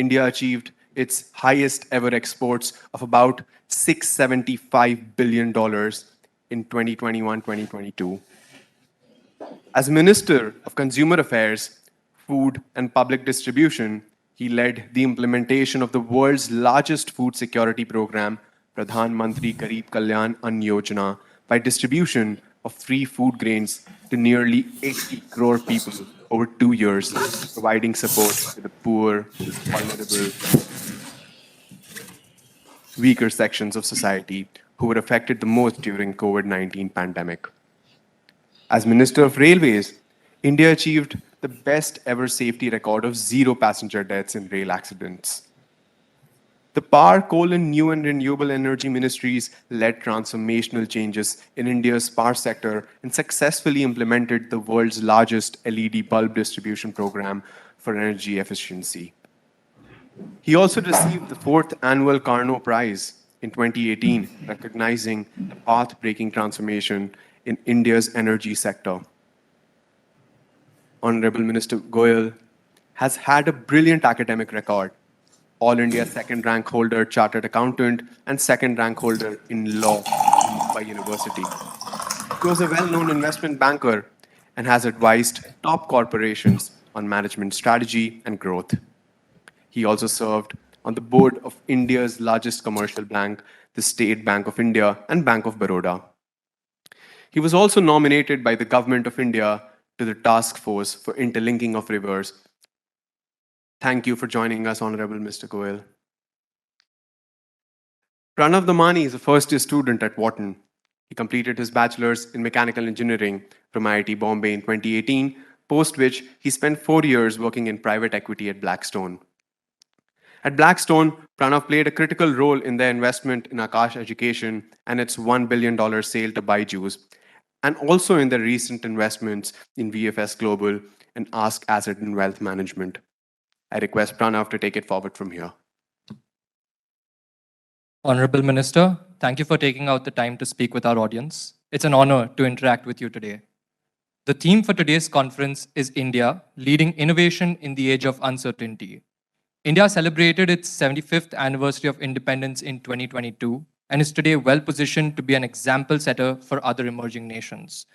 India achieved its highest ever exports of about $675 billion in 2021-2022. As Minister of Consumer Affairs, Food and Public Distribution, he led the implementation of the world's largest food security program, Pradhan Mantri Garib Kalyan Ann Yojana, by distribution of free food grains to nearly 80 crore people over 2 years, providing support to the poor, vulnerable, weaker sections of society who were affected the most during COVID-19 pandemic. As Minister of Railways, India achieved the best ever safety record of zero passenger deaths in rail accidents. The Power, Coal and New and Renewable Energy Ministries led transformational changes in India's power sector and successfully implemented the world's largest LED bulb distribution program for energy efficiency. He also received the fourth annual Carnot Prize in 2018, recognizing the path-breaking transformation in India's energy sector. Honorable Minister Goyal has had a brilliant academic record. All India second rank holder, chartered accountant, and second rank holder in law from Mumbai University. He was a well-known investment banker and has advised top corporations on management strategy and growth. He also served on the board of India's largest commercial bank, the State Bank of India and Bank of Baroda. He was also nominated by the Government of India to the Task Force for Interlinking of Rivers. Thank you for joining us, Honorable Mr. Goyal. Pranav Damani is a first-year student at Wharton. He completed his bachelor's in mechanical engineering from IIT Bombay in 2018, post which he spent 4 years working in private equity at Blackstone. At Blackstone, Pranav played a critical role in their investment in Akash Education and its $1 billion sale to Byju's, and also in their recent investments in VFS Global and Ask Asset and Wealth Management. I request Pranav to take it forward from here. Honorable Minister, thank you for taking out the time to speak with our audience. It's an honor to interact with you today. The theme for today's conference is India, leading innovation in the age of uncertainty. India celebrated its 75th anniversary of independence in 2022 and is today well positioned to be an example setter for other emerging nations.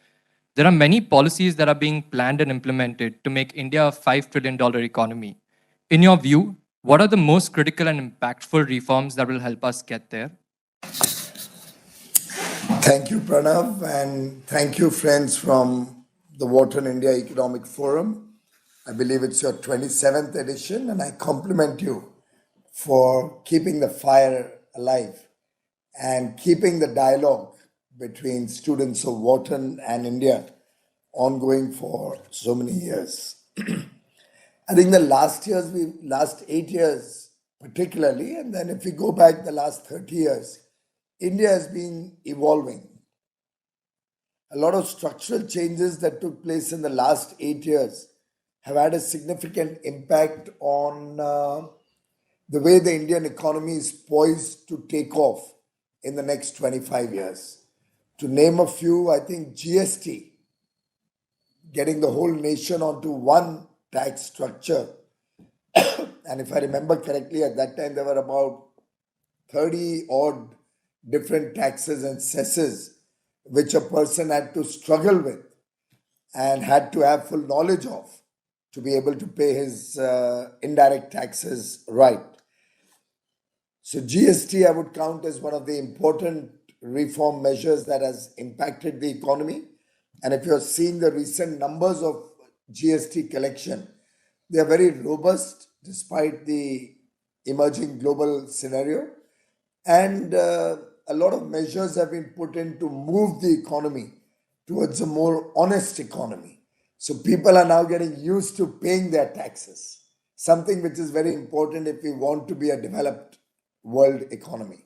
There are many policies that are being planned and implemented to make India a $5 trillion economy. In your view, what are the most critical and impactful reforms that will help us get there? Thank you, Pranav, and thank you, friends from the Wharton India Economic Forum. I believe it's your 27th edition, and I compliment you for keeping the fire alive and keeping the dialogue between students of Wharton and India ongoing for so many years. I think the last 8 years particularly, and then if we go back the last 30 years, India has been evolving. A lot of structural changes that took place in the last 8 years have had a significant impact on the way the Indian economy is poised to take off in the next 25 years. To name a few, I think GST, getting the whole nation onto one tax structure. And if I remember correctly, at that time there were about 30 odd different taxes and cesses which a person had to struggle with and had to have full knowledge of to be able to pay his indirect taxes right. So GST I would count as one of the important reform measures that has impacted the economy. And if you're seeing the recent numbers of GST collection, they are very robust despite the emerging global scenario. And a lot of measures have been put in to move the economy towards a more honest economy. So people are now getting used to paying their taxes, something which is very important if we want to be a developed world economy.